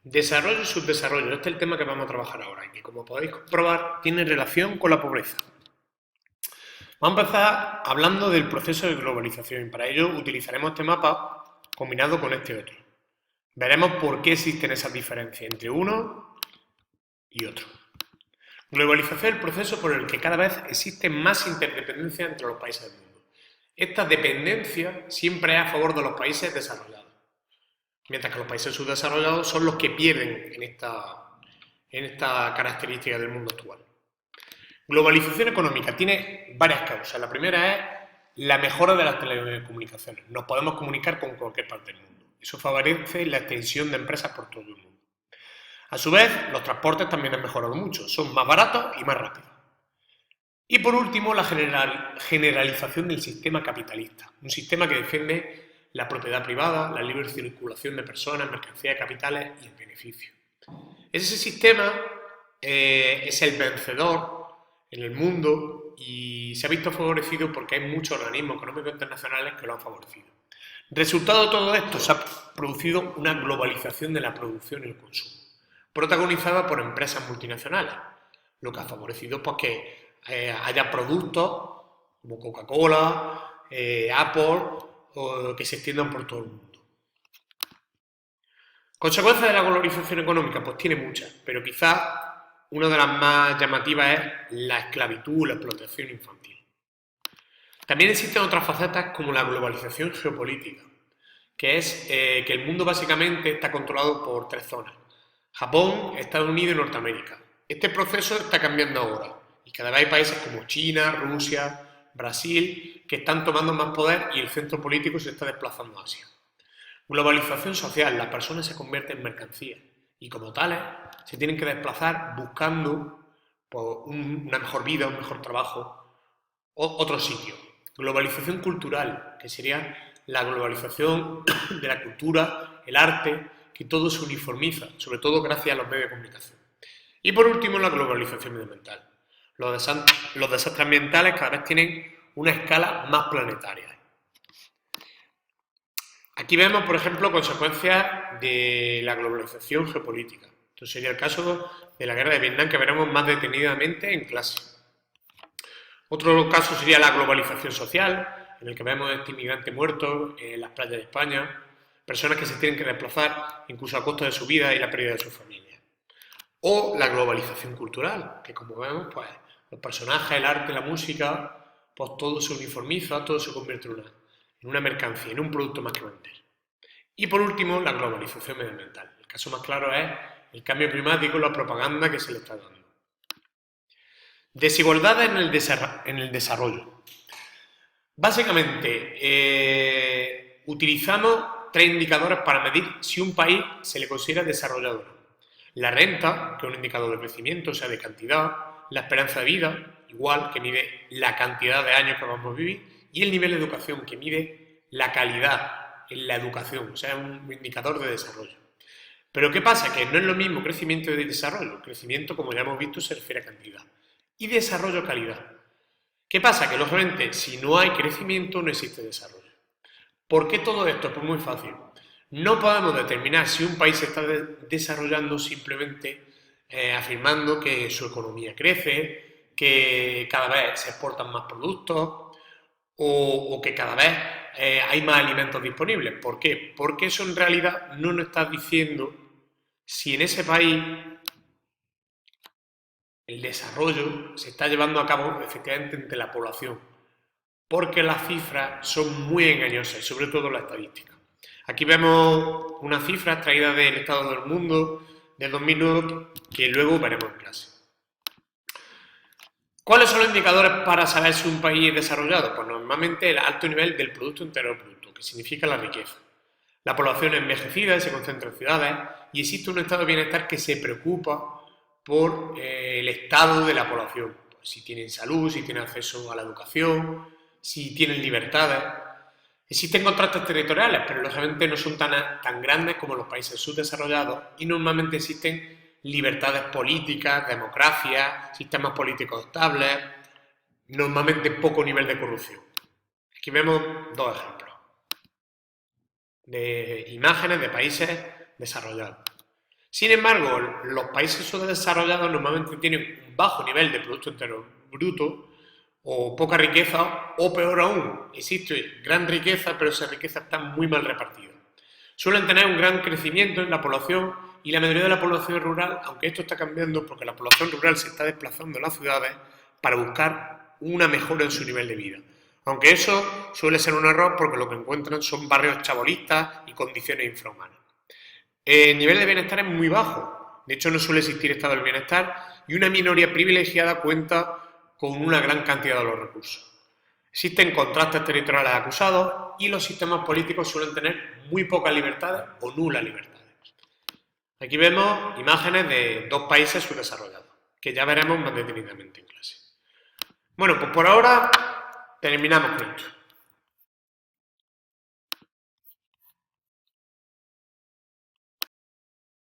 Desarrollo y subdesarrollo, este es el tema que vamos a trabajar ahora y que, como podéis comprobar, tiene relación con la pobreza. Vamos a empezar hablando del proceso de globalización y para ello utilizaremos este mapa combinado con este otro. Veremos por qué existen esas diferencias entre uno y otro. Globalización es el proceso por el que cada vez existe más interdependencia entre los países del mundo. Esta dependencia siempre es a favor de los países desarrollados, mientras que los países subdesarrollados son los que pierden en esta característica del mundo actual. Globalización económica tiene varias causas. La primera es la mejora de las telecomunicaciones. Nos podemos comunicar con cualquier parte del mundo. Eso favorece la extensión de empresas por todo el mundo. A su vez, los transportes también han mejorado mucho. Son más baratos y más rápidos. Y por último, la generalización del sistema capitalista. Un sistema que defiende la propiedad privada, la libre circulación de personas, mercancías, capitales y el beneficio. Ese sistema es el vencedor en el mundo y se ha visto favorecido porque hay muchos organismos económicos internacionales que lo han favorecido. Resultado de todo esto, se ha producido una globalización de la producción y el consumo, protagonizada por empresas multinacionales, lo que ha favorecido pues, que haya productos como Coca-Cola, Apple, que se extiendan por todo el mundo. Consecuencias de la globalización económica, pues tiene muchas, pero quizás una de las más llamativas es la esclavitud, la explotación infantil. También existen otras facetas como la globalización geopolítica, que es que el mundo básicamente está controlado por tres zonas: Japón, Estados Unidos y Norteamérica. Este proceso está cambiando ahora y cada vez hay países como China, Rusia, Brasil que están tomando más poder y el centro político se está desplazando a Asia. Globalización social, las personas se convierten en mercancías y como tales se tienen que desplazar buscando una mejor vida, un mejor trabajo o otro sitio. Globalización cultural, que sería la globalización de la cultura, el arte, que todo se uniformiza, sobre todo gracias a los medios de comunicación. Y por último, la globalización medioambiental. Los desastres ambientales cada vez tienen una escala más planetaria. Aquí vemos, por ejemplo, consecuencias de la globalización geopolítica. Esto sería el caso de la guerra de Vietnam, que veremos más detenidamente en clase. Otro caso sería la globalización social, en el que vemos este inmigrante muerto en las playas de España, personas que se tienen que desplazar incluso a costa de su vida y la pérdida de su familia. O la globalización cultural, que como vemos, pues los personajes, el arte, la música, pues todo se uniformiza, todo se convierte en una mercancía, en un producto más que vender. Y por último, la globalización medioambiental. El caso más claro es el cambio climático y la propaganda que se le está dando. Desigualdades en el desarrollo. Básicamente, utilizamos tres indicadores para medir si un país se le considera desarrollado o no. La renta, que es un indicador de crecimiento, o sea, de cantidad. La esperanza de vida, igual, que mide la cantidad de años que vamos a vivir. Y el nivel de educación, que mide la calidad en la educación, o sea, es un indicador de desarrollo. Pero ¿qué pasa? Que no es lo mismo crecimiento y desarrollo. Crecimiento, como ya hemos visto, se refiere a cantidad. Y desarrollo a calidad. ¿Qué pasa? Que, lógicamente, si no hay crecimiento, no existe desarrollo. ¿Por qué todo esto? Pues muy fácil. No podemos determinar si un país se está desarrollando simplemente afirmando que su economía crece, que cada vez se exportan más productos o que cada vez hay más alimentos disponibles. ¿Por qué? Porque eso en realidad no nos está diciendo si en ese país el desarrollo se está llevando a cabo efectivamente entre la población, porque las cifras son muy engañosas, sobre todo la estadística. Aquí vemos una cifra extraída del Estado del Mundo del 2009 que luego veremos en clase. ¿Cuáles son los indicadores para saber si un país es desarrollado? Pues normalmente el alto nivel del Producto Interior Bruto, que significa la riqueza. La población es envejecida y se concentra en ciudades y existe un estado de bienestar que se preocupa por el estado de la población. Pues si tienen salud, si tienen acceso a la educación, si tienen libertades. Existen contrastes territoriales, pero lógicamente no son tan grandes como los países subdesarrollados y normalmente existen libertades políticas, democracia, sistemas políticos estables, normalmente poco nivel de corrupción. Aquí vemos dos ejemplos de imágenes de países desarrollados. Sin embargo, los países subdesarrollados normalmente tienen un bajo nivel de Producto Interno Bruto o poca riqueza, o peor aún, existe gran riqueza, pero esa riqueza está muy mal repartida. Suelen tener un gran crecimiento en la población y la mayoría de la población rural, aunque esto está cambiando porque la población rural se está desplazando a las ciudades para buscar una mejora en su nivel de vida. Aunque eso suele ser un error porque lo que encuentran son barrios chabolistas y condiciones infrahumanas. El nivel de bienestar es muy bajo, de hecho no suele existir estado del bienestar y una minoría privilegiada cuenta con una gran cantidad de los recursos. Existen contrastes territoriales acusados y los sistemas políticos suelen tener muy pocas libertades o nulas libertades. Aquí vemos imágenes de dos países subdesarrollados, que ya veremos más detenidamente en clase. Bueno, pues por ahora terminamos con esto.